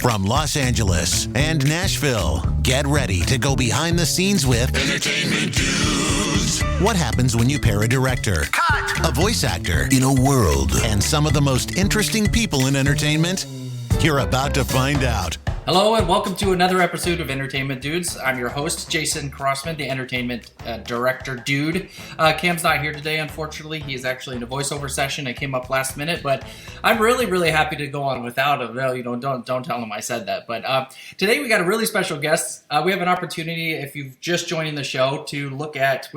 From Los Angeles and Nashville, get ready to go behind the scenes with Entertainment Dudes. What happens when you pair a director, a voice actor in a world, and some of the most interesting people in entertainment? You're about to find out. Hello and welcome to another episode of Entertainment Dudes. I'm your host, Jason Crossman, the entertainment director dude. Cam's not here today, unfortunately. He is actually in a voiceover session. It came up last minute, but I'm really happy to go on without him. No, don't tell him I said that. But today we got a really special guest. We have an opportunity, if you've just joined the show, to look at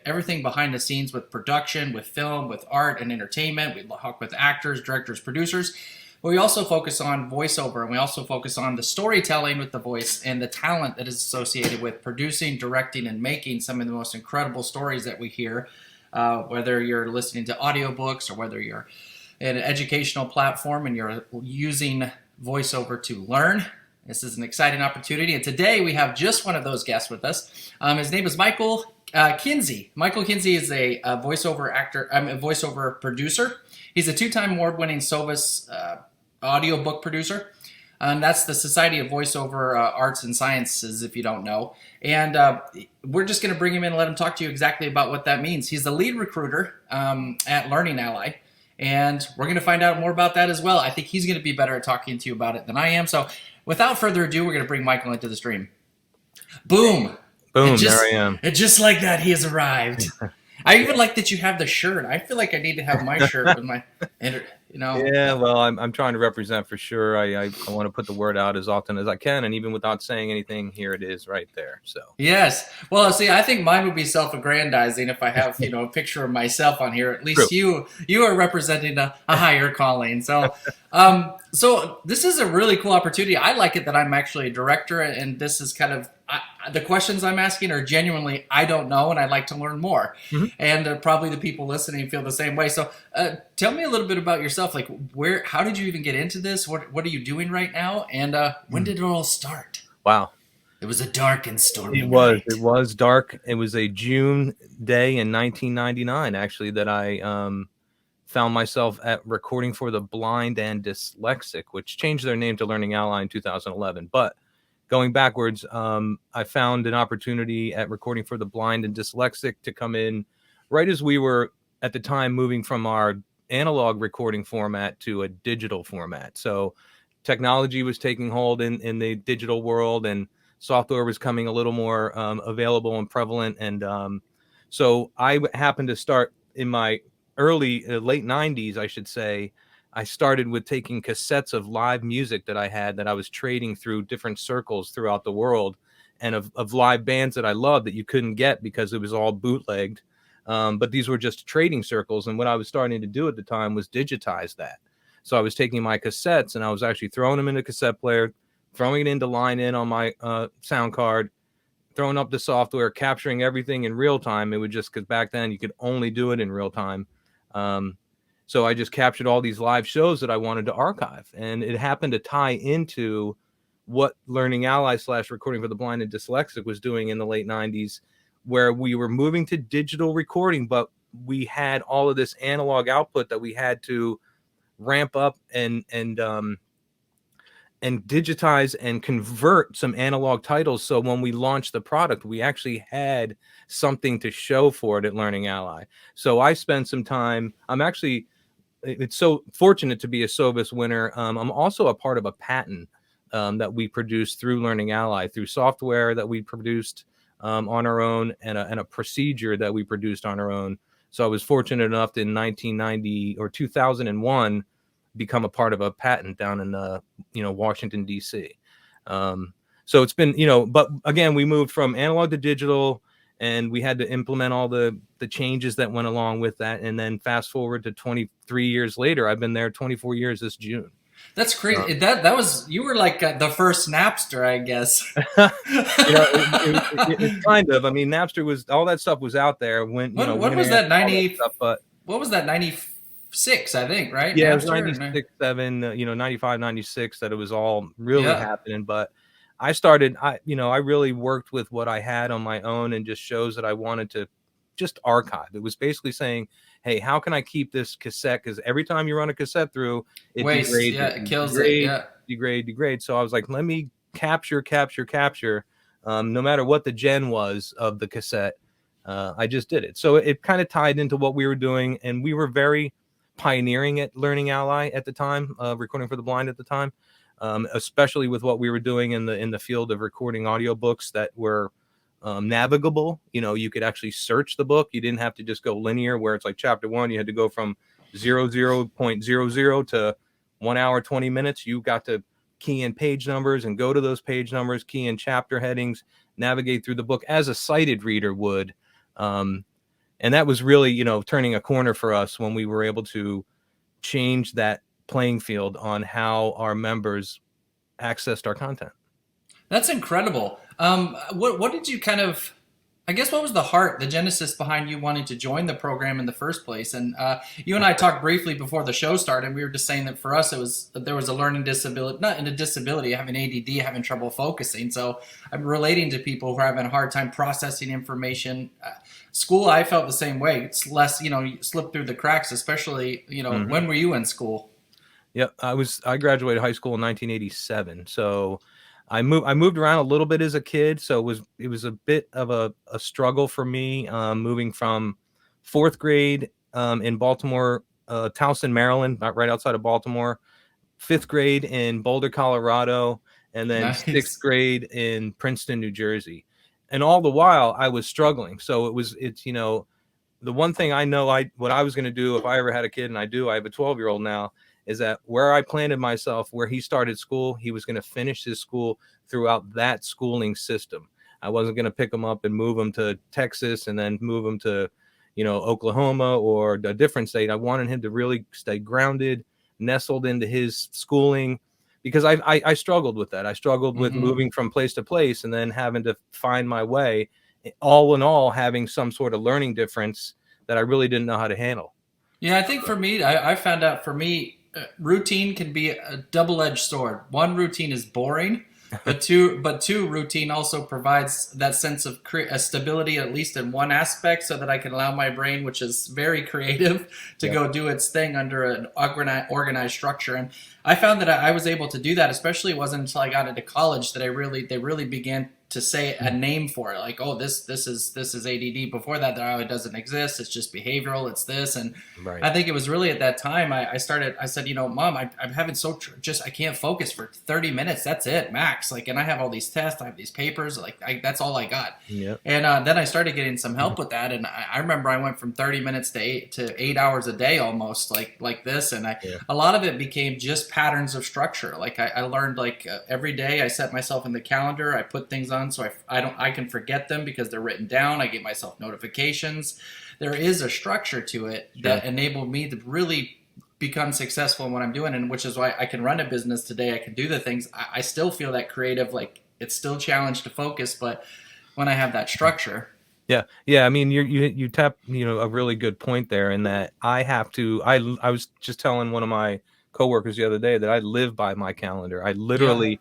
everything behind the scenes with production, with film, with art and entertainment. We talk with actors, directors, producers. But we also focus on voiceover, and we also focus on the storytelling with the voice and the talent that is associated with producing, directing, and making some of the most incredible stories that we hear, whether you're listening to audiobooks or whether you're in an educational platform and you're using voiceover to learn. This is an exciting opportunity, and today we have just one of those guests with us. His name is Michael Kinsey. Michael Kinsey is a voiceover actor, a voiceover producer. He's a two-time award-winning SOVAS audiobook producer, and that's the Society of Voiceover Arts and Sciences, if you don't know. And we're just going to bring him in and let him talk to you exactly about what that means. He's the lead recruiter at Learning Ally, and we're going to find out more about that as well. I think he's going to be better at talking to you about it than I am. So without further ado, we're going to bring Michael into the stream. Boom, there I am. And just like that, he has arrived. I even like that you have the shirt. I feel like I need to have my shirt with my, Yeah, well, I'm trying to represent for sure. I want to put the word out as often as I can, and even without saying anything, here it is right there. So yes, well, see, I think mine would be self-aggrandizing if I have a picture of myself on here. At least you are representing a higher calling. So so this is a really cool opportunity. I like it that I'm actually a director, and this is kind of the questions I'm asking are genuinely, I don't know, and I'd like to learn more. Mm-hmm. And probably the people listening feel the same way. So tell me a little bit about yourself. Like, how did you even get into this? What are you doing right now? And when did it all start? Wow. It was a dark and stormy night. It was dark. It was a June day in 1999, actually, that I found myself at Recording for the Blind and Dyslexic, which changed their name to Learning Ally in 2011. But going backwards, I found an opportunity at Recording for the Blind and Dyslexic to come in right as we were at the time moving from our analog recording format to a digital format. So technology was taking hold in the digital world, and software was coming a little more available and prevalent. And so I happened to start in my late 90s, I should say. I started with taking cassettes of live music that I had that I was trading through different circles throughout the world, and of live bands that I loved that you couldn't get because it was all bootlegged. But these were just trading circles. And what I was starting to do at the time was digitize that. So I was taking my cassettes and I was actually throwing them in a cassette player, throwing it into line in on my sound card, throwing up the software, capturing everything in real time. It would just, because back then you could only do it in real time. So I just captured all these live shows that I wanted to archive. And it happened to tie into what Learning Ally / Recording for the Blind and Dyslexic was doing in the late 90s, where we were moving to digital recording, but we had all of this analog output that we had to ramp up and digitize and convert some analog titles. So when we launched the product, we actually had something to show for it at Learning Ally. So I spent some time. It's so fortunate to be a SOVAS winner. I'm also a part of a patent that we produced through Learning Ally, through software that we produced on our own, and a procedure that we produced on our own. So I was fortunate enough to, in 1990 or 2001, become a part of a patent down in Washington, D.C. So it's been, but again, we moved from analog to digital, and we had to implement all the changes that went along with that. And then fast forward to 23 years later, I've been there 24 years this June. That's crazy. You were like the first Napster, I guess. It kind of. I mean, Napster was, all that stuff was out there when. What was that 90? What was that 96? I think, right? Yeah, Napster, it was 96, 7, 95, 96 that it was all really happening. But I started. I really worked with what I had on my own and just shows that I wanted to just archive. It was basically saying, hey, how can I keep this cassette? Because every time you run a cassette through, it waste, degrades. It kills it. Yeah. degrade. So I was like, let me capture. No matter what the gen was of the cassette, I just did it. So it kind of tied into what we were doing, and we were very pioneering at Learning Ally at the time, recording for the blind at the time, especially with what we were doing in the field of recording audiobooks that were navigable. You could actually search the book. You didn't have to just go linear, where it's like chapter 1, you had to go from 00.00 to 1 hour 20 minutes. You got to key in page numbers and go to those page numbers, key in chapter headings, navigate through the book as a sighted reader would. And that was really, turning a corner for us when we were able to change that playing field on how our members accessed our content. That's incredible. What did you I guess what was the genesis behind you wanting to join the program in the first place? And you and I talked briefly before the show started. We were just saying that for us, there was a learning disability, not in a disability, having ADD, having trouble focusing. So I'm relating to people who are having a hard time processing information. School, I felt the same way. It's less, you slip through the cracks, especially, when were you in school? Yeah, I graduated high school in 1987. So I moved around a little bit as a kid, so it was a bit of a struggle for me, moving from 4th grade in Baltimore, Towson, Maryland, right outside of Baltimore, 5th grade in Boulder, Colorado, and then Nice. 6th grade in Princeton, New Jersey. And all the while I was struggling. So it's the one thing I know what I was going to do if I ever had a kid, and I have a 12-year-old now, is that where I planted myself, where he started school, he was going to finish his school throughout that schooling system. I wasn't going to pick him up and move him to Texas and then move him to, Oklahoma or a different state. I wanted him to really stay grounded, nestled into his schooling, because I struggled with that. I struggled with moving from place to place and then having to find my way, all in all, having some sort of learning difference that I really didn't know how to handle. Yeah, I think for me, I found out for me, routine can be a double-edged sword. One, routine is boring, but two, routine also provides that sense of a stability, at least in one aspect, so that I can allow my brain, which is very creative, to go do its thing under an organized structure. And I found that I was able to do that. Especially, it wasn't until I got into college that they really began to say a name for it, like, oh, this is ADD. Before that, it doesn't exist. It's just behavioral. It's this. And Right. I think it was really at that time I said, Mom, I'm having I can't focus for 30 minutes. That's it, max. Like, and I have all these tests, I have these papers, like that's all I got. Yep. And then I started getting some help with that. And I remember I went from 30 minutes to 8 hours a day, almost like this. And a lot of it became just patterns of structure. Like I learned, like every day I set myself in the calendar, I put things on so I can forget them because they're written down. I give myself notifications. There is a structure to it that enabled me to really become successful in what I'm doing, and which is why I can run a business today. I can do the things. I still feel that creative, like it's still challenged to focus, but when I have that structure. Yeah. I mean, you tap a really good point there, in that I was just telling one of my coworkers the other day that I live by my calendar. I literally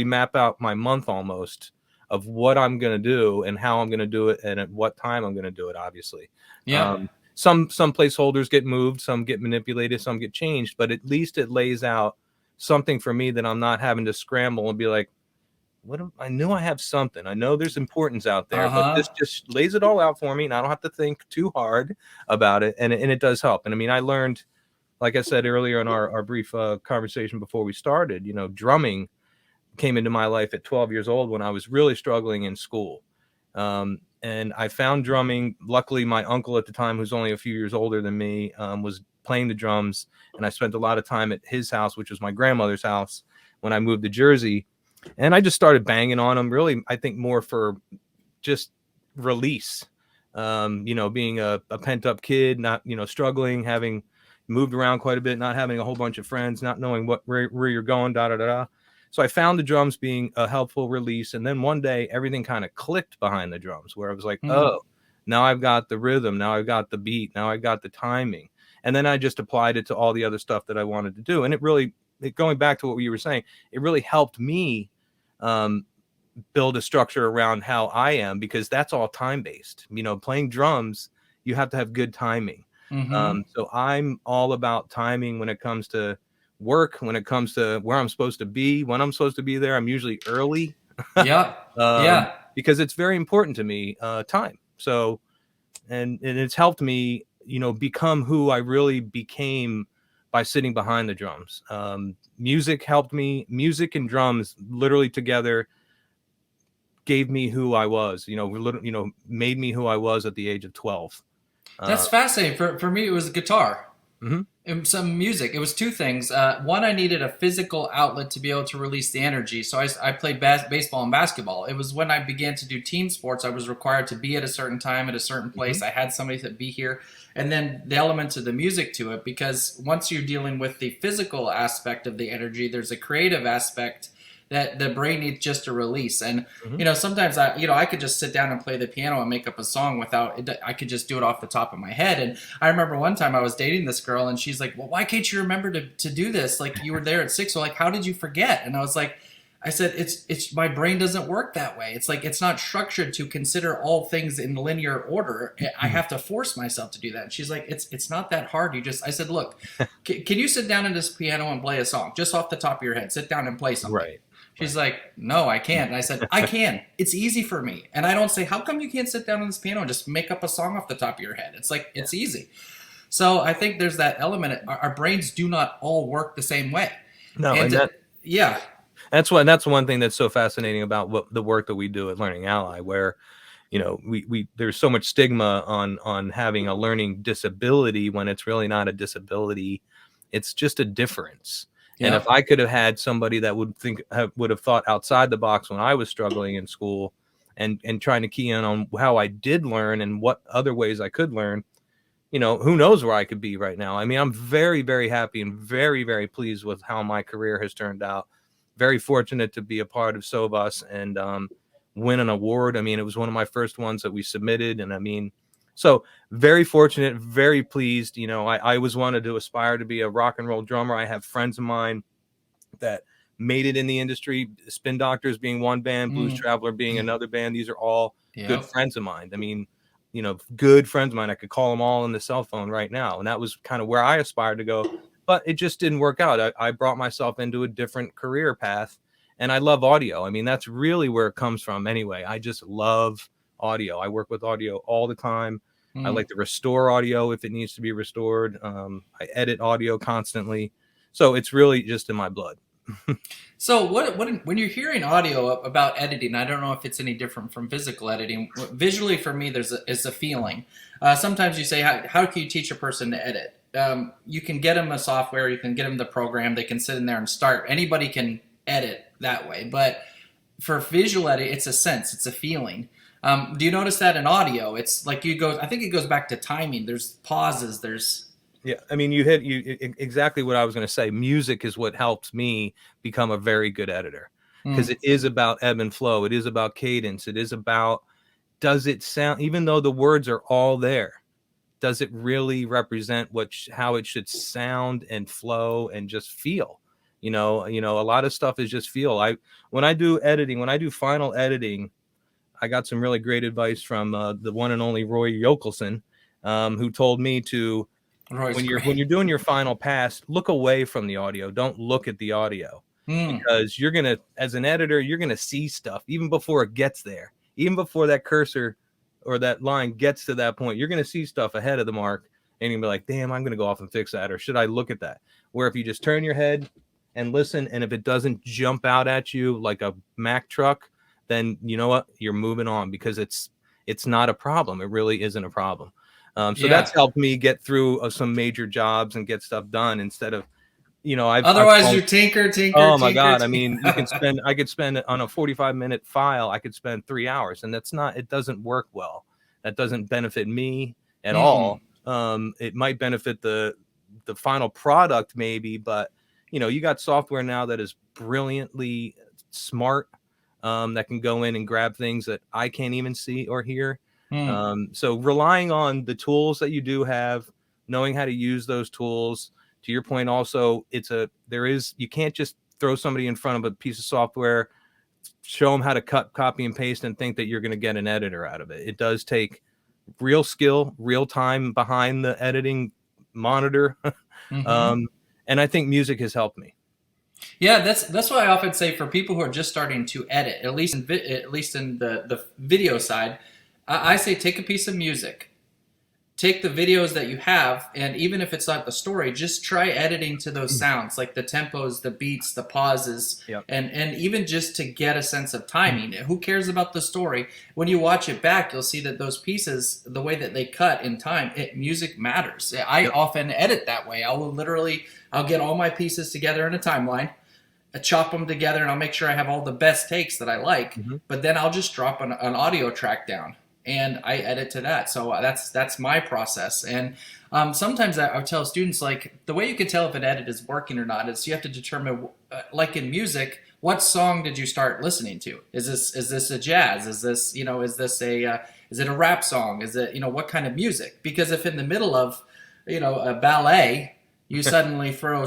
map out my month almost of what I'm going to do and how I'm going to do it and at what time I'm going to do it, obviously. Some placeholders get moved, some get manipulated, some get changed, but at least it lays out something for me that I'm not having to scramble and be like, I knew I have something. I know there's importance out there, but this just lays it all out for me, and I don't have to think too hard about it. And it does help. And I mean, I learned, like I said earlier in our brief conversation before we started, drumming came into my life at 12 years old when I was really struggling in school. And I found drumming. Luckily, my uncle at the time, who's only a few years older than me, was playing the drums. And I spent a lot of time at his house, which was my grandmother's house, when I moved to Jersey. And I just started banging on them, really, I think more for just release. Being a pent-up kid, not, struggling, having moved around quite a bit, not having a whole bunch of friends, not knowing where you're going, da-da-da-da. So I found the drums being a helpful release. And then one day, everything kind of clicked behind the drums, where I was like, oh, now I've got the rhythm. Now I've got the beat. Now I've got the timing. And then I just applied it to all the other stuff that I wanted to do. And going back to what you were saying, it really helped me build a structure around how I am, because that's all time-based. Playing drums, you have to have good timing. So I'm all about timing when it comes to work, when it comes to where I'm supposed to be, when I'm supposed to be there. I'm usually early Yeah. Yeah. because it's very important to me, time. So, and it's helped me, become who I really became by sitting behind the drums. Music helped me. Music and drums literally together gave me who I was, made me who I was at the age of 12. That's fascinating. For me, it was guitar. Mhm. And some music. It was two things. One, I needed a physical outlet to be able to release the energy. So I played baseball and basketball. It was when I began to do team sports, I was required to be at a certain time at a certain place. I had somebody to be here. And then the elements of the music to it, because once you're dealing with the physical aspect of the energy, there's a creative aspect that the brain needs just to release. And sometimes I could just sit down and play the piano and make up a song without it. I could just do it off the top of my head. And I remember one time I was dating this girl, and she's like, well, why can't you remember to do this? Like, you were there at 6. So like, how did you forget? And I said, it's my brain doesn't work that way. It's like, it's not structured to consider all things in linear order. I have to force myself to do that. And she's like, it's not that hard. I said, look, can you sit down at this piano and play a song just off the top of your head? Sit down and play something. Right. She's like, no, I can't. And I said, I can. It's easy for me. And I don't say, how come you can't sit down on this piano and just make up a song off the top of your head? It's like, it's easy. So I think there's that element. Our brains do not all work the same way. No, yeah. That's one thing that's so fascinating about the work that we do at Learning Ally, where, we there's so much stigma on having a learning disability when it's really not a disability. It's just a difference. Yeah. And if I could have had somebody that would have thought outside the box when I was struggling in school and trying to key in on how I did learn and what other ways I could learn, who knows where I could be right now. I mean, I'm very, very happy and very, very pleased with how my career has turned out. Very fortunate to be a part of SOVAS and win an award. I mean, it was one of my first ones that we submitted. And I mean, so very fortunate, very pleased. I always wanted to aspire to be a rock and roll drummer. I have friends of mine that made it in the industry, Spin Doctors being one band, Blues Traveler being another band. These are all good friends of mine. I mean, good friends of mine. I could call them all on the cell phone right now. And that was kind of where I aspired to go. But it just didn't work out. I brought myself into a different career path. And I love audio. I mean, that's really where it comes from anyway. I just love audio. I work with audio all the time. I like to restore audio if it needs to be restored. I edit audio constantly. So it's really just in my blood. So when you're hearing audio about editing, I don't know if it's any different from physical editing. Visually, for me, it's a feeling. Sometimes you say, how can you teach a person to edit? You can get them a software, you can get them the program, they can sit in there and start. Anybody can edit that way. But for visual editing, it's a sense, it's a feeling. Do you notice that in audio? It's like I think it goes back to timing. There's pauses, Yeah, I mean, you hit exactly what I was going to say. Music is what helps me become a very good editor, because it is about ebb and flow. It is about cadence. It is about, does it sound, even though the words are all there, does it really represent how it should sound and flow and just feel? A lot of stuff is just feel. When I do final editing, I got some really great advice from the one and only Roy Yokelson, who told me to, when you're doing your final pass, look away from the audio. Don't look at the audio, because as an editor, you're gonna see stuff even before it gets there, even before that cursor or that line gets to that point. You're gonna see stuff ahead of the mark, and you'll be like, "Damn, I'm gonna go off and fix that," or "Should I look at that?" Where if you just turn your head and listen, and if it doesn't jump out at you like a Mack truck, then you know what? You're moving on, because it's not a problem. It really isn't a problem. That's helped me get through some major jobs and get stuff done instead of, otherwise you tinker. Oh my God. I mean, I could spend on a 45-minute file. I could spend 3 hours, and it doesn't work well. That doesn't benefit me at all. It might benefit the final product maybe, but you got software now that is brilliantly smart, that can go in and grab things that I can't even see or hear. So relying on the tools that you do have, knowing how to use those tools. To your point, also, you can't just throw somebody in front of a piece of software, show them how to cut, copy, and paste, and think that you're going to get an editor out of it. It does take real skill, real time behind the editing monitor. And I think music has helped me. Yeah, that's what I often say for people who are just starting to edit, at least in the video side. I say take a piece of music, take the videos that you have, and even if it's not the story, just try editing to those sounds, like the tempos, the beats, the pauses, Yep. and even just to get a sense of timing. Who cares about the story? When you watch it back, you'll see that those pieces, the way that they cut in time, music matters. I often edit that way. I'll get all my pieces together in a timeline, chop them together, and I'll make sure I have all the best takes that I like. But then I'll just drop an audio track down, and I edit to that. So that's my process. And sometimes I tell students, like, the way you can tell if an edit is working or not is you have to determine, like in music, what song did you start listening to? Is this a jazz? Is this is it a rap song? Is it what kind of music? Because if in the middle of a ballet you suddenly throw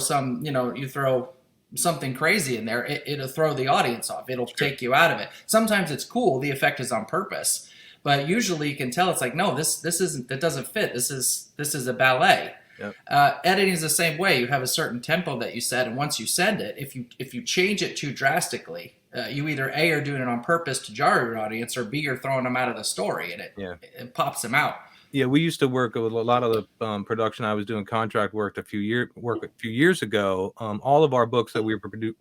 something crazy in there, it'll throw the audience off. It'll take you out of it. Sometimes it's cool. The effect is on purpose. But usually you can tell it's like, no, this isn't, that doesn't fit. This is a ballet. Yep. Editing is the same way. You have a certain tempo that you set, and once you send it, if you change it too drastically, you either A, are doing it on purpose to jar your audience, or B, you're throwing them out of the story, and it pops them out. Yeah, we used to work with a lot of the production. I was doing contract work a few years ago. All of our books that we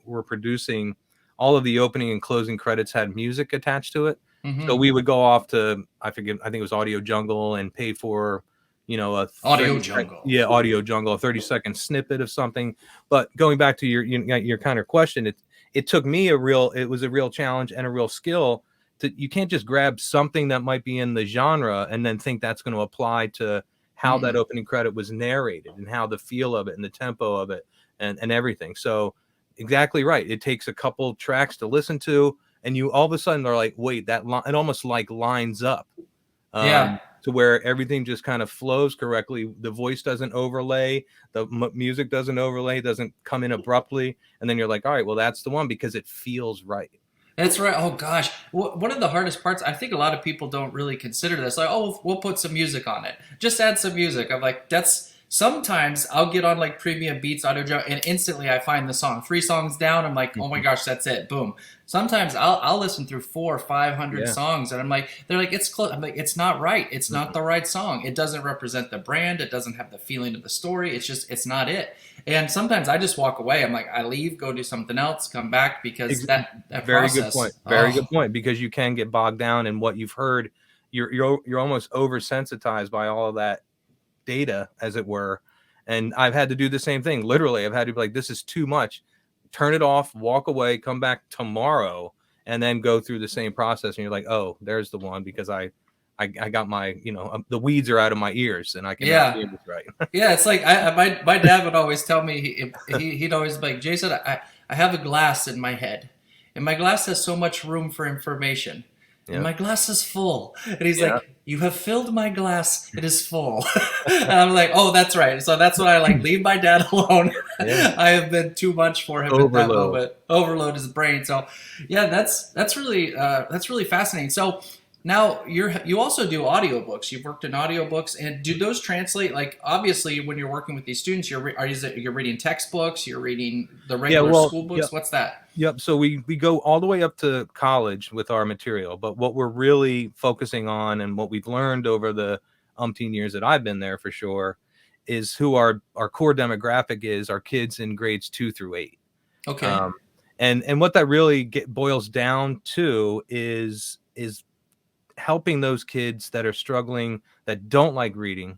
were producing, all of the opening and closing credits had music attached to it. So we would go off to, I think it was Audio Jungle, and pay for, Audio Jungle. Yeah, Audio Jungle, a 30-second snippet of something. But going back to your kind of question, it took me it was a real challenge and a real skill. You can't just grab something that might be in the genre and then think that's going to apply to how that opening credit was narrated and how the feel of it and the tempo of it and everything. So exactly right. It takes a couple tracks to listen to, and you all of a sudden are like, wait, it almost like lines up. To where everything just kind of flows correctly. The voice doesn't overlay, the music doesn't overlay, doesn't come in abruptly. And then you're like, all right, well, that's the one, because it feels right. That's right. Oh gosh, one of the hardest parts, I think a lot of people don't really consider this. Like, oh, we'll put some music on it. Just add some music. I'm like, sometimes I'll get on like Premium Beats, Audio Jungle, and instantly I find the song. 3 songs down, I'm like, oh my gosh, that's it. Boom. Sometimes I'll listen through 400 or 500 songs, and they're like, it's close. I'm like, it's not right. It's not the right song. It doesn't represent the brand. It doesn't have the feeling of the story. It's not it. And sometimes I just walk away. I'm like, I leave, go do something else, come back, because that very process. Good point. Very good point, because you can get bogged down in what you've heard. You're almost oversensitized by all of that data, as it were. And I've had to do the same thing. Literally, I've had to be like, this is too much. Turn it off, walk away, come back tomorrow, and then go through the same process. And you're like, oh, there's the one, because I got my, the weeds are out of my ears, and I can hear this right. Yeah, it's like my dad would always tell me, he'd always be like, Jason, I have a glass in my head, and my glass has so much room for information. And my glass is full. And he's like, you have filled my glass. It is full. And I'm like, oh, that's right. So that's why I leave my dad alone. I have been too much for him at that moment. Overload his brain. So yeah, that's really fascinating. So now you also do audiobooks. You've worked in audiobooks, and do those translate? Like, obviously, when you're working with these students, you're reading textbooks, you're reading the regular school books. Yep. What's that? Yep. So we go all the way up to college with our material, but what we're really focusing on, and what we've learned over the umpteen years that I've been there, for sure, is who our core demographic is: our kids in grades 2 through 8. Okay. And what that really boils down to is helping those kids that are struggling, that don't like reading,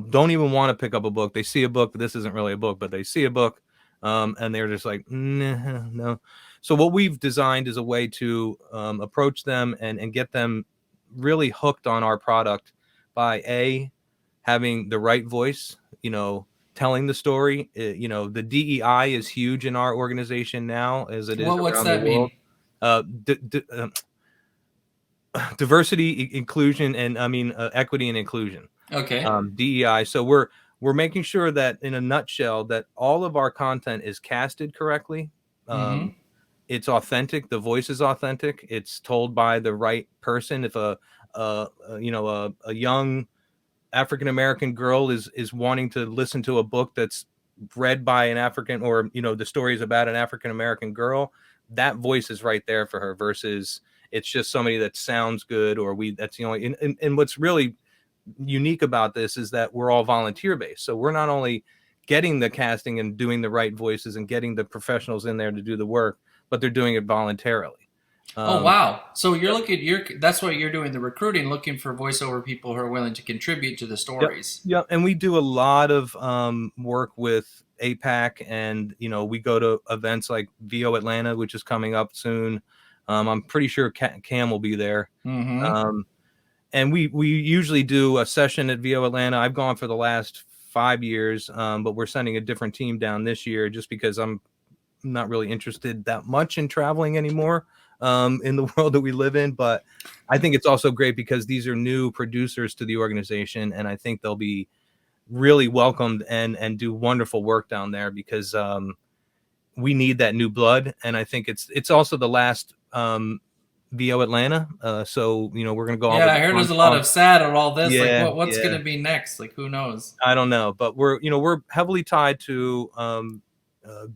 don't even want to pick up a book. They see a book, but this isn't really a book, but they see a book, and they're just like, nah, no. So what we've designed is a way to approach them and get them really hooked on our product by having the right voice, telling the story. The DEI is huge in our organization now, as it is around the world. Diversity, inclusion, and equity and inclusion. Okay. DEI. So we're making sure that, in a nutshell, that all of our content is casted correctly. It's authentic. The voice is authentic. It's told by the right person. If a young African American girl is wanting to listen to a book that's read by an African, or the story is about an African American girl, that voice is right there for her, versus it's just somebody that sounds good, or that's the only. And what's really unique about this is that we're all volunteer based, so we're not only getting the casting and doing the right voices and getting the professionals in there to do the work, but they're doing it voluntarily. Oh wow! So that's what you're doing, the recruiting, looking for voiceover people who are willing to contribute to the stories. Yep. And we do a lot of work with APAC, and we go to events like VO Atlanta, which is coming up soon. I'm pretty sure Cam will be there. Mm-hmm. And we usually do a session at VO Atlanta. I've gone for the last 5 years, but we're sending a different team down this year just because I'm not really interested that much in traveling anymore in the world that we live in. But I think it's also great because these are new producers to the organization, and I think they'll be really welcomed and do wonderful work down there, because we need that new blood. And I think it's also the last VO Atlanta, so we're gonna go. Yeah, I heard there's a lot of sad on all this. Yeah, like what's gonna be next? Like, who knows? I don't know, but we're heavily tied to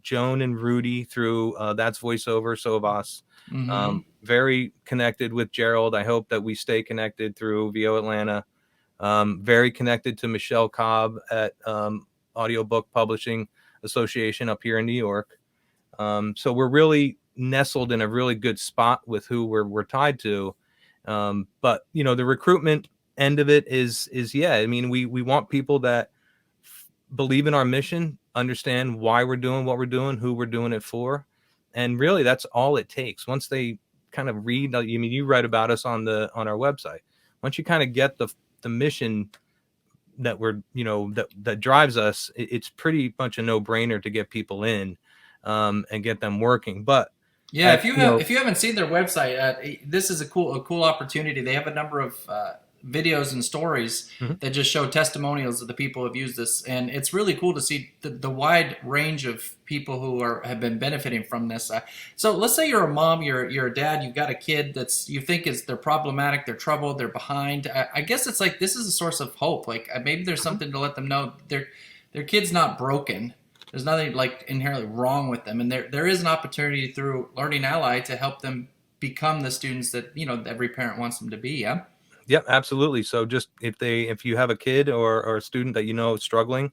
Joan and Rudy through That's Voiceover, so of us. Mm-hmm. Very connected with Gerald. I hope that we stay connected through VO Atlanta. Very connected to Michelle Cobb at Audiobook Publishing Association up here in New York. So we're really nestled in a really good spot with who we're tied to. But the recruitment end of it is I mean, we want people that believe in our mission, understand why we're doing what we're doing, who we're doing it for, and really that's all it takes. Once they kind of read, I mean, you write about us on our website. Once you kind of get the mission that we're that drives us, it's pretty much a no-brainer to get people in and get them working. But yeah, if you haven't seen their website, this is a cool opportunity. They have a number of videos and stories that just show testimonials of the people who have used this, and it's really cool to see the wide range of people who have been benefiting from this. So let's say you're a mom, you're a dad, you've got a kid you think they're problematic, they're troubled, they're behind. I guess it's like this is a source of hope. Like maybe there's something to let them know their kid's not broken. There's nothing like inherently wrong with them, and there is an opportunity through Learning Ally to help them become the students that every parent wants them to be. Yeah. Yep, absolutely. So just if you have a kid or a student that is struggling,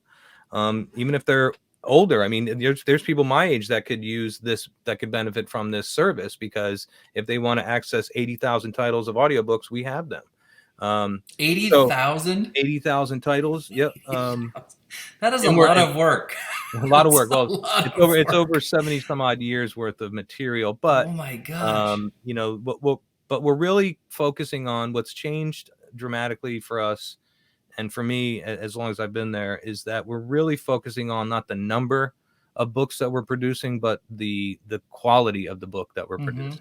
even if they're older, I mean, there's people my age that could use this, that could benefit from this service, because if they want to access 80,000 titles of audiobooks, we have them. 80,000? 80,000 titles. Yep. That is a lot of work. A lot of work. Well, it's over 70 some odd years worth of material. But oh my gosh. But we're really focusing on what's changed dramatically for us, and for me, as long as I've been there, is that we're really focusing on not the number of books that we're producing, but the quality of the book that we're producing.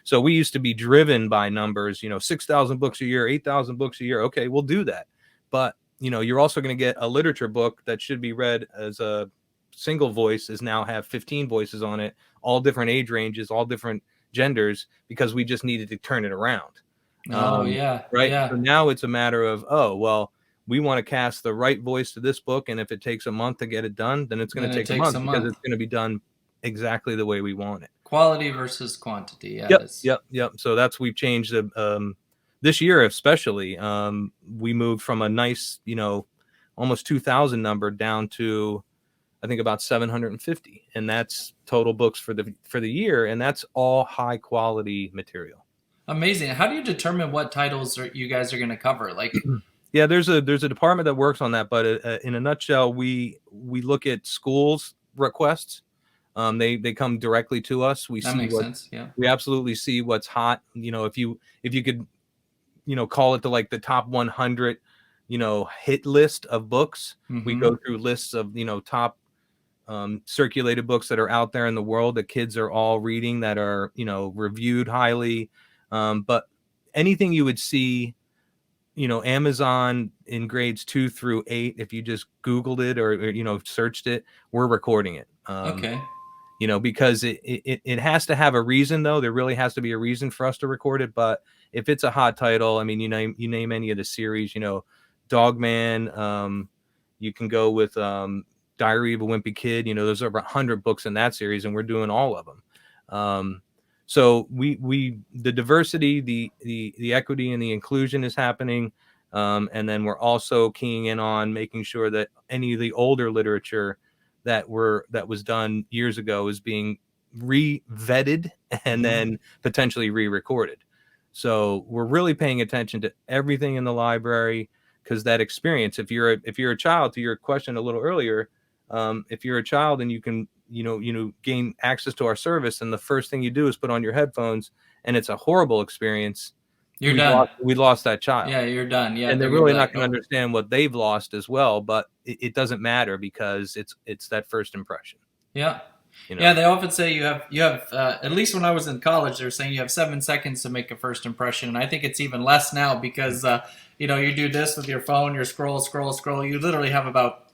So we used to be driven by numbers, 6,000 books a year, 8,000 books a year. Okay, we'll do that. But, you're also going to get a literature book that should be read as a single voice is now have 15 voices on it, all different age ranges, all different genders, because we just needed to turn it around. Yeah. Right. Yeah. So now it's a matter of, we want to cast the right voice to this book, and if it takes a month to get it done, then it's going to take a month because it's going to be done exactly the way we want it. Quality versus quantity. Yeah. Yep. So we've changed this year, especially. We moved from a nice, almost 2,000 number down to, I think, about 750, and that's total books for the year, and that's all high quality material. Amazing. How do you determine what titles you guys are going to cover? Like, yeah, there's a department that works on that, but in a nutshell, we look at schools' requests. They come directly to us. That makes sense. Yeah. We absolutely see what's hot. If you could, call it the top 100, hit list of books. We go through lists of, top circulated books that are out there in the world that kids are all reading, that are, reviewed highly. But anything you would see, Amazon in grades 2 through 8, if you just Googled it or searched it, we're recording it. Okay. Because it has to have a reason, though. There really has to be a reason for us to record it. But if it's a hot title, I mean, you name any of the series, Dogman, you can go with Diary of a Wimpy Kid. There's over 100 books in that series, and we're doing all of them. So the diversity, the equity, and the inclusion is happening. And then we're also keying in on making sure that any of the older literature that was done years ago is being re-vetted and then potentially re-recorded. So we're really paying attention to everything in the library, because that experience, if you're a child, to your question a little earlier, if you're a child and you can gain access to our service, and the first thing you do is put on your headphones, and it's a horrible experience, You're done. we lost that child. Yeah, you're done. Yeah, and they're really not going to understand what they've lost as well. But it doesn't matter, because it's that first impression. Yeah. Yeah, they often say you have at least when I was in college, they're saying you have 7 seconds to make a first impression, and I think it's even less now, because you do this with your phone, you scroll, you literally have about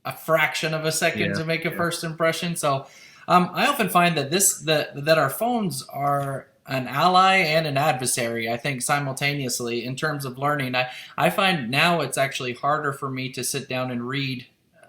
a fraction of a second to make a first impression. So I often find that that our phones are an ally and an adversary, I think, simultaneously in terms of learning. I find now it's actually harder for me to sit down and read.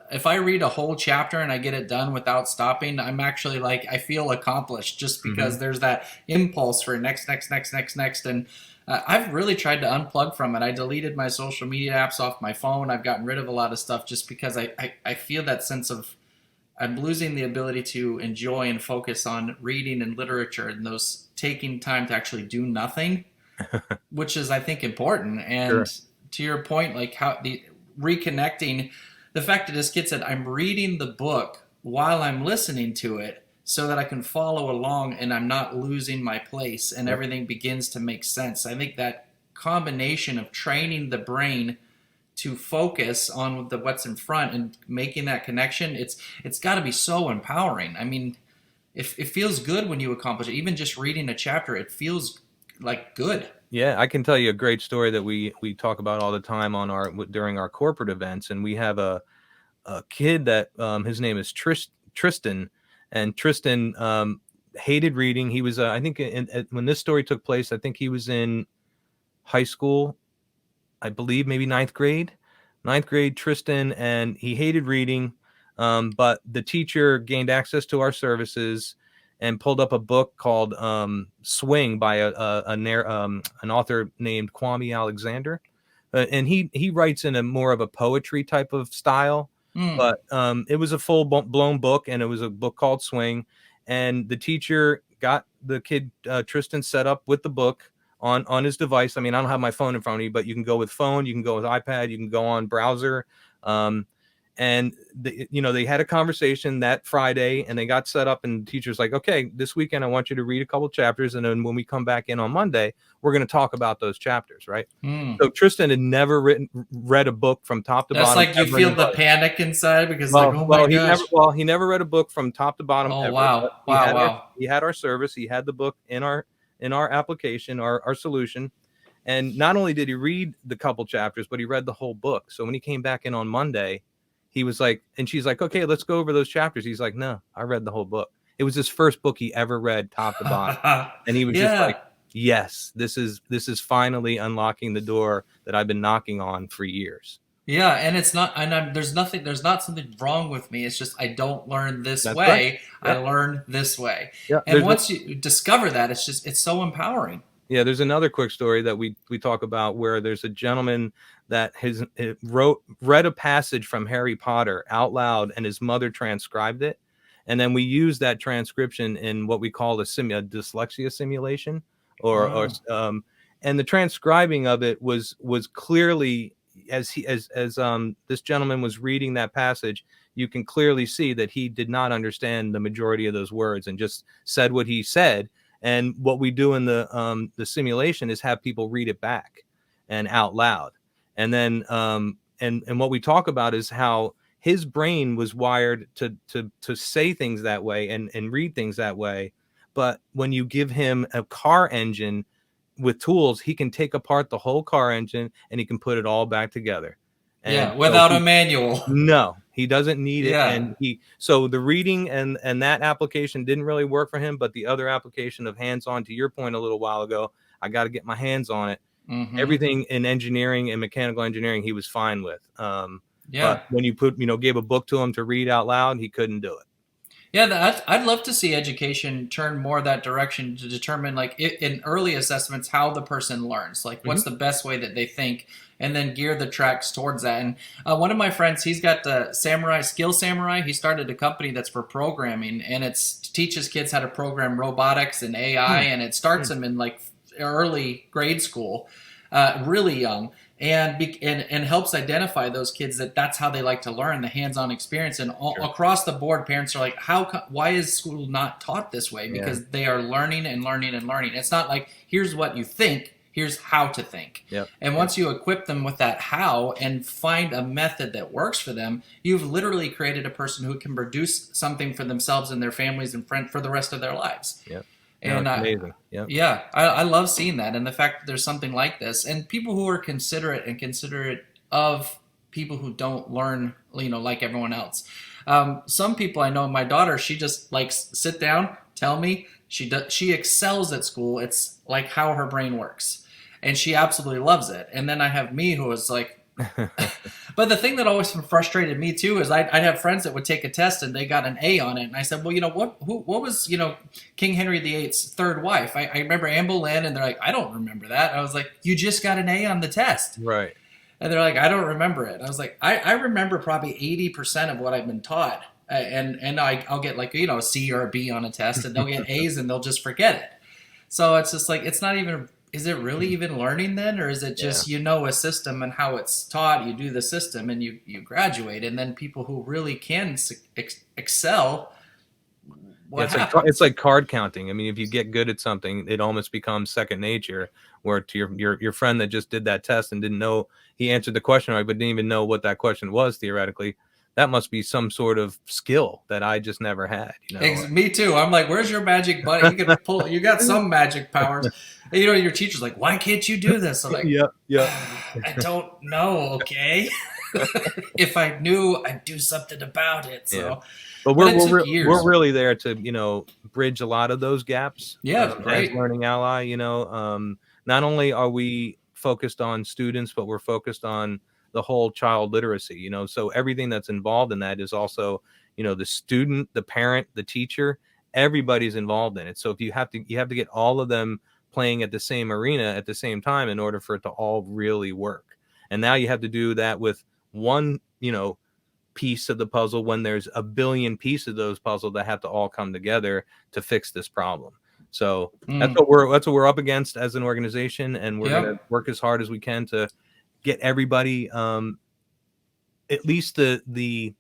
If I read a whole chapter and I get it done without stopping, I'm actually I feel accomplished, just because there's that impulse for next. And I've really tried to unplug from it. I deleted my social media apps off my phone. I've gotten rid of a lot of stuff, just because I feel that sense of I'm losing the ability to enjoy and focus on reading and literature, and those taking time to actually do nothing, which is, I think, important. And to your point, how the reconnecting, the fact that this kid said, I'm reading the book while I'm listening to it, so that I can follow along and I'm not losing my place, and everything begins to make sense. I think that combination of training the brain to focus on what's in front and making that connection, it's got to be so empowering. I mean, it feels good when you accomplish it. Even just reading a chapter, it feels good. Yeah, I can tell you a great story that we talk about all the time during our corporate events. And we have a kid that his name is Tristan, and Tristan hated reading. He was I think when this story took place, I think he was in high school, I believe maybe ninth grade, Tristan, and he hated reading. But the teacher gained access to our services and pulled up a book called Swing by an author named Kwame Alexander. And he writes in a more of a poetry type of style. But it was a full blown book, and it was a book called Swing. And the teacher got the kid, Tristan, set up with the book on his device. I mean, I don't have my phone in front of me, but you can go with phone, you can go with iPad, you can go on browser. And they had a conversation that Friday, and they got set up, and the teacher's like, okay, this weekend I want you to read a couple chapters, and then when we come back in on Monday, we're going to talk about those chapters, right? So Tristan had never read a book from top to bottom. That's you feel the panic inside, because he never read a book from top to bottom. Oh, ever. Wow. He had our service. He had the book in our application, our solution. And not only did he read the couple chapters, but he read the whole book. So when he came back in on Monday, he was like, and she's like, okay, let's go over those chapters. He's like, no, I read the whole book. It was his first book he ever read top to bottom. And he was just like, yes, this is finally unlocking the door that I've been knocking on for years. Yeah, and it's not, and there's not something wrong with me. It's just I don't learn this way. Right. Yeah. I learn this way. Yeah, and once you discover that, it's so empowering. Yeah, there's another quick story that we talk about, where there's a gentleman that read a passage from Harry Potter out loud, and his mother transcribed it. And then we use that transcription in what we call a dyslexia simulation, and the transcribing of it was clearly, as this gentleman was reading that passage, you can clearly see that he did not understand the majority of those words and just said what he said. And what we do in the simulation is have people read it back and out loud. And then and what we talk about is how his brain was wired to say things that way and read things that way. But when you give him a car engine with tools, he can take apart the whole car engine and he can put it all back together. And without a manual. No, he doesn't need it. Yeah. And so the reading and that application didn't really work for him, but the other application of hands-on, to your point a little while ago, I got to get my hands on it. Mm-hmm. Everything in engineering and mechanical engineering, he was fine with. Yeah. But when you gave a book to him to read out loud, he couldn't do it. Yeah, I'd love to see education turn more that direction to determine, like, in early assessments, how the person learns, like what's the best way that they think, and then gear the tracks towards that. And one of my friends, he's got the Skill Samurai. He started a company that's for programming, and teaches kids how to program robotics and AI, and it starts them in like early grade school, really young. And helps identify those kids that's how they like to learn, the hands-on experience. And across the board, parents are like, why is school not taught this way? Because they are learning and learning and learning. It's not like, here's what you think, here's how to think. And once you equip them with that how and find a method that works for them, you've literally created a person who can produce something for themselves and their families and friends for the rest of their lives. And amazing. I love seeing that, and the fact that there's something like this, and people who are considerate of people who don't learn, like everyone else. Some people I know, my daughter, she just likes sit down, tell me. She excels at school. It's like how her brain works, and she absolutely loves it. And then I have me, who is like. But the thing that always frustrated me too is I'd have friends that would take a test and they got an A on it, and I said, well, what was King Henry VIII's third wife? I remember Anne Boleyn, and they're like, I don't remember that. I was like, you just got an A on the test, right? And they're like, I don't remember it. I was like, I remember probably 80% of what I've been taught, and I'll get like a C or a B on a test, and they'll get A's and they'll just forget it. So it's just like, it's not even. Is it really even learning then, or is it just a system and how it's taught? You do the system and you graduate, and then people who really can excel. It's like card counting. I mean, if you get good at something, it almost becomes second nature. Where to your friend that just did that test and didn't know, he answered the question right, but didn't even know what that question was theoretically. That must be some sort of skill that I just never had. Me too. I'm like, where's your magic button? You can pull. You got some magic powers. And, your teacher's like, why can't you do this? I'm like, I don't know. Okay. If I knew, I'd do something about it. So, but we're really there to bridge a lot of those gaps. Great. As Learning Ally. Not only are we focused on students, but we're focused on the whole child literacy, so everything that's involved in that is also, the student, the parent, the teacher, everybody's involved in it. So if you have to get all of them playing at the same arena at the same time in order for it to all really work. And now you have to do that with one, piece of the puzzle when there's a billion pieces of those puzzles that have to all come together to fix this problem. So that's what we're up against as an organization, and we're going to work as hard as we can to get everybody at least the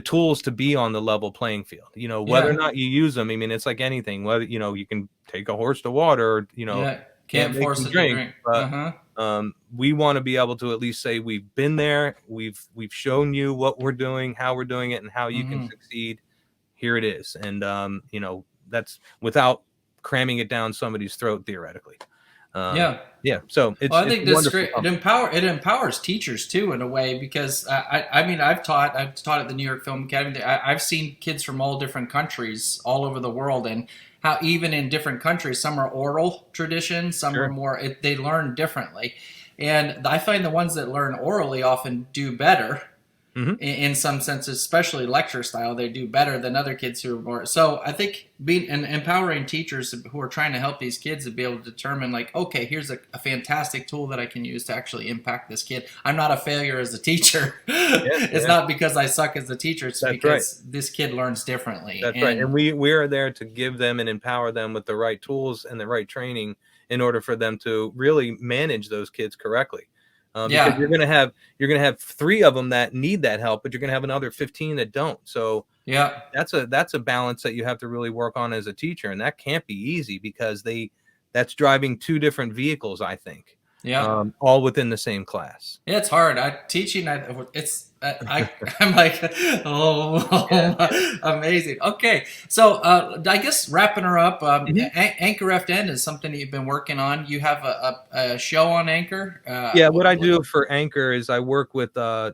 tools to be on the level playing field. Whether or not you use them, I mean, it's like anything. Whether you can take a horse to water, or can't force it to drink. But we want to be able to at least say we've been there, we've shown you what we're doing, how we're doing it, and how you can succeed. Here it is, and that's without cramming it down somebody's throat theoretically. So I think that's great. It empowers teachers too, in a way, because I've taught at the New York Film Academy. I've seen kids from all different countries all over the world, and how even in different countries, some are oral traditions, some are more, they learn differently. And I find the ones that learn orally often do better. In some senses, especially lecture style, they do better than other kids who are more. So I think being and empowering teachers who are trying to help these kids to be able to determine, like, okay, here's a fantastic tool that I can use to actually impact this kid. I'm not a failure as a teacher. It's not because I suck as a teacher. It's because this kid learns differently. That's right. And we are there to give them and empower them with the right tools and the right training in order for them to really manage those kids correctly. Because you're gonna have 3 of them that need that help, but you're gonna have another 15 that don't. So that's a balance that you have to really work on as a teacher, and that can't be easy because that's driving 2 different vehicles, I think. All within the same class. Yeah, it's hard. I'm like, amazing. Okay, so I guess wrapping her up, Anchor FN is something that you've been working on. You have a show on Anchor. What I do for Anchor is I work with a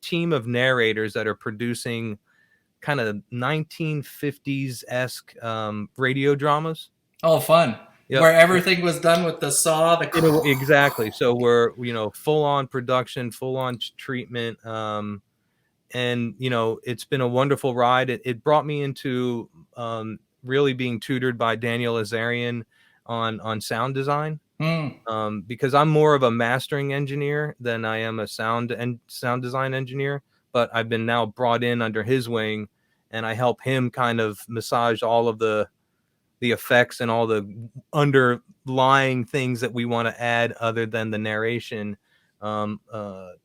team of narrators that are producing kind of 1950s-esque radio dramas. Oh, fun. where everything was done with the saw. Exactly. So we're full on production, full on treatment, and it's been a wonderful ride. It brought me into really being tutored by Daniel Azarian on sound design. Because I'm more of a mastering engineer than I am a sound design engineer, but I've been now brought in under his wing, and I help him kind of massage all of the effects and all the underlying things that we want to add other than the narration, to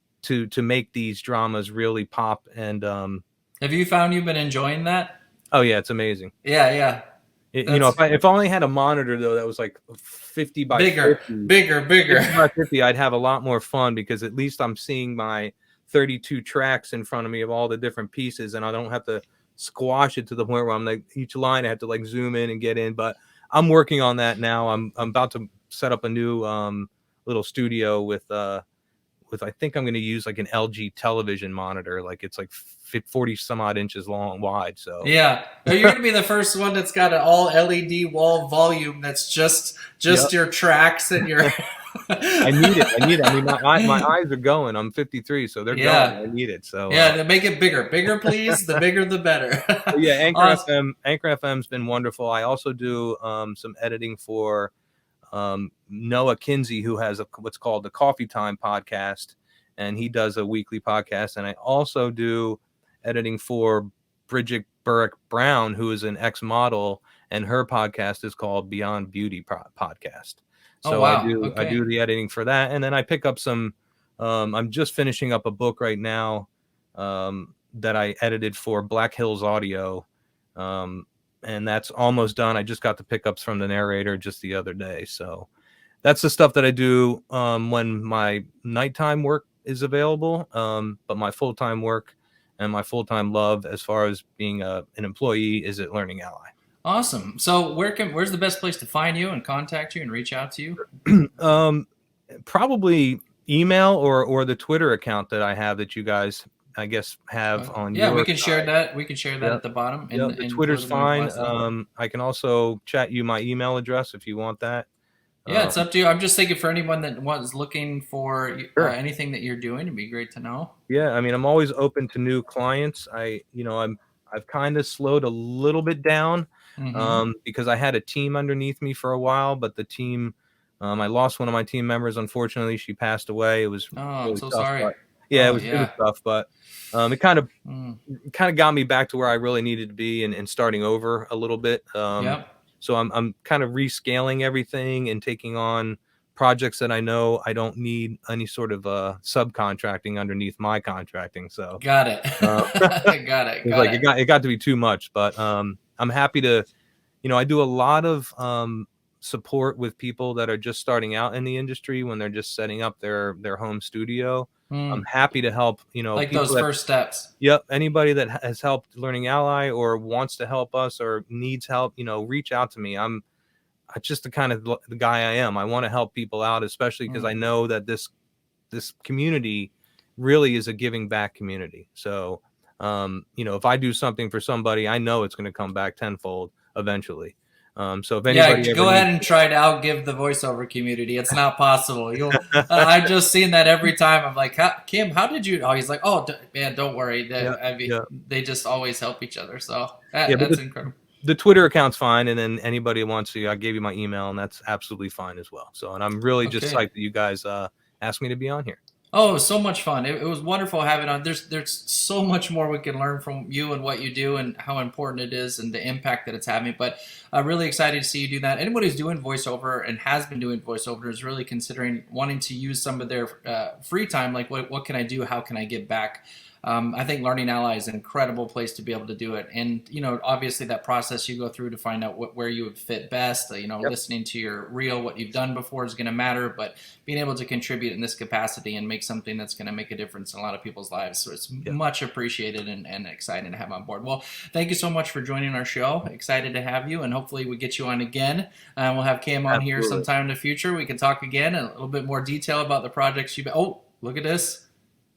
make these dramas really pop. And have you found you've been enjoying that? Oh yeah, it's amazing. Yeah. If I only had a monitor though that was like 50 by bigger, 50 by 50, I'd have a lot more fun, because at least I'm seeing my 32 tracks in front of me of all the different pieces, and I don't have to squash it to the point where I'm like each line I have to like zoom in and get in. But I'm working on that now. I'm about to set up a new little studio with I think I'm going to use like an LG television monitor. Like it's like 40 some odd inches long wide. So yeah, you're going to be the first one that's got an all LED wall volume. That's just your tracks and your. I need it. I mean, my eyes are going. I'm 53, so they're going. I need it. So to make it bigger, please. The bigger, the better. Yeah, Anchor FM's been wonderful. I also do some editing for Noah Kinsey, who has what's called the Coffee Time podcast, and he does a weekly podcast. And I also do editing for Bridget Burrick Brown, who is an ex-model, and her podcast is called Beyond Beauty Podcast. So I do the editing for that, and then I pick up some. I'm just finishing up a book right now that I edited for Black Hills Audio, and that's almost done. I just got the pickups from the narrator just the other day. So that's the stuff that I do when my nighttime work is available. But my full-time work and my full-time love, as far as being an employee, is at Learning Ally. Awesome. So where's the best place to find you and contact you and reach out to you? Probably email or the Twitter account that I have that you guys, I guess, have on. Yeah, we can share that. We can share that at the bottom. The Twitter's fine. I can also chat you my email address if you want that. Yeah, it's up to you. I'm just thinking for anyone that was looking for anything that you're doing, it'd be great to know. Yeah, I mean, I'm always open to new clients. I've kind of slowed a little bit down because I had a team underneath me for a while, but the team, I lost one of my team members. Unfortunately, she passed away. It was really I'm so tough, sorry. But, it was tough, but it kind of got me back to where I really needed to be and starting over a little bit. So I'm kind of rescaling everything and taking on projects that I know I don't need any sort of subcontracting underneath my contracting. So got it. It got to be too much, but I'm happy to, I do a lot of support with people that are just starting out in the industry when they're just setting up their home studio. I'm happy to help, like those first steps. Yep. Anybody that has helped Learning Ally or wants to help us or needs help, reach out to me. I'm just the kind of the guy I am. I want to help people out, especially because I know that this community really is a giving back community. So, if I do something for somebody, I know it's going to come back tenfold eventually. So if anybody go ahead and try to outgive the voiceover community. It's not possible. I've just seen that every time. I'm like, Kim, how did you? Oh, he's like, oh man, don't worry. They just always help each other. So that's incredible. The Twitter account's fine, and then anybody wants to, I gave you my email, and that's absolutely fine as well. So, and I'm really just psyched that you guys asked me to be on here. Oh, it was so much fun. It was wonderful having on. There's so much more we can learn from you and what you do and how important it is and the impact that it's having. But I'm really excited to see you do that. Anybody who's doing voiceover and has been doing voiceover is really considering wanting to use some of their free time. Like, what can I do? How can I give back? I think Learning Ally is an incredible place to be able to do it. And, obviously that process you go through to find out where you would fit best, listening to your reel, what you've done before is going to matter, but being able to contribute in this capacity and make something that's going to make a difference in a lot of people's lives. So it's much appreciated and exciting to have on board. Well, thank you so much for joining our show. Excited to have you, and hopefully we get you on again. We'll have Cam on here sometime in the future. We can talk again in a little bit more detail about the projects you've been. Oh, look at this.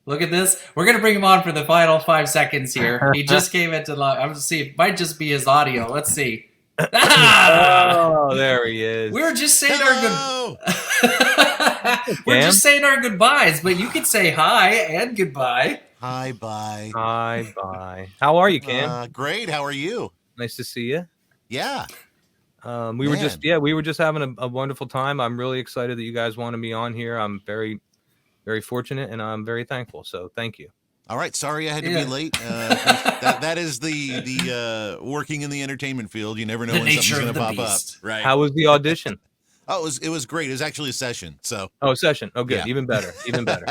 Look at this. We're going to bring him on for the final 5 seconds here. He just came into live. I'm going to see. It might just be his audio. Let's see. Oh, there he is. We were just just saying our Hello. good. We're Cam? just saying our goodbyes, but you could say hi and goodbye. Hi, bye. Hi, bye. How are you, Cam? Great. How are you? Nice to see you. Yeah. We were just having a wonderful time. I'm really excited that you guys wanted me on here. I'm very, very fortunate, and I'm very thankful. So thank you. All right. Sorry I had to be late. That is the working in the entertainment field. You never know when something's going to pop up. Right. How was the audition? Oh, it was great. It was actually a session. So. Oh, session. Oh, good. Yeah. Even better. Even better.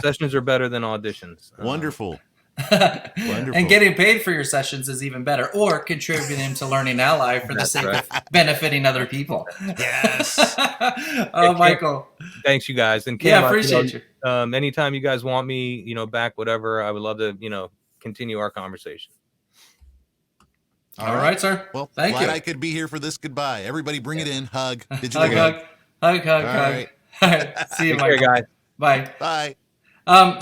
Sessions are better than auditions. Wonderful. Wonderful. And getting paid for your sessions is even better, or contributing to Learning Ally for the sake of benefiting other people. Yes. Oh, Michael. Thanks, you guys. And Kim, I appreciate you. Anytime you guys want me, back, whatever, I would love to, continue our conversation. All right, sir. Well, thank you. I could be here for this goodbye. Everybody bring it in. Hug. Hug. All right. See you, Take care, Michael. guys. Bye. Bye.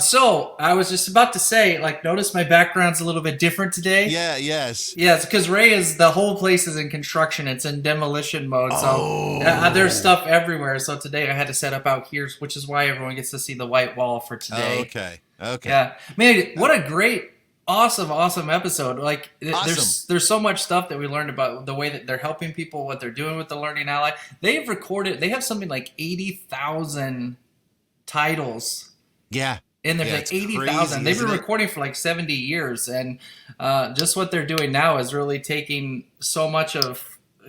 So I was just about to say, notice my background's a little bit different today. Yeah, yes. Yeah, it's because the whole place is in construction. It's in demolition mode. So there's stuff everywhere. So today I had to set up out here, which is why everyone gets to see the white wall for today. Okay. Yeah. Man, what a great, awesome episode. There's so much stuff that we learned about the way that they're helping people, what they're doing with the Learning Ally. They have something like 80,000 titles. Yeah. And there's 80,000. They've been recording for 70 years. And just what they're doing now is really taking so much of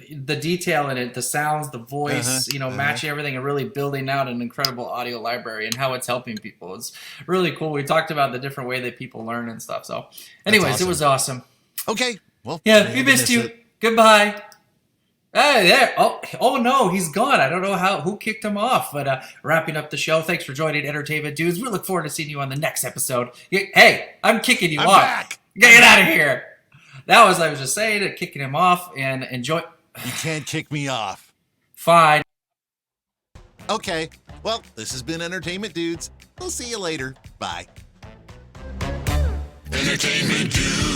the detail in it, the sounds, the voice, matching everything and really building out an incredible audio library and how it's helping people. It's really cool. We talked about the different way that people learn and stuff. So anyways, It was awesome. Okay. Well, yeah, we missed you. Goodbye. Hey, there. Oh no, he's gone. I don't know who kicked him off, but wrapping up the show. Thanks for joining Entertainment Dudes. We look forward to seeing you on the next episode. Hey, I'm kicking you off. Back. Get out of here. I was just saying, kicking him off and enjoy. You can't kick me off. Fine. Okay. Well, this has been Entertainment Dudes. We'll see you later. Bye. Entertainment Dudes.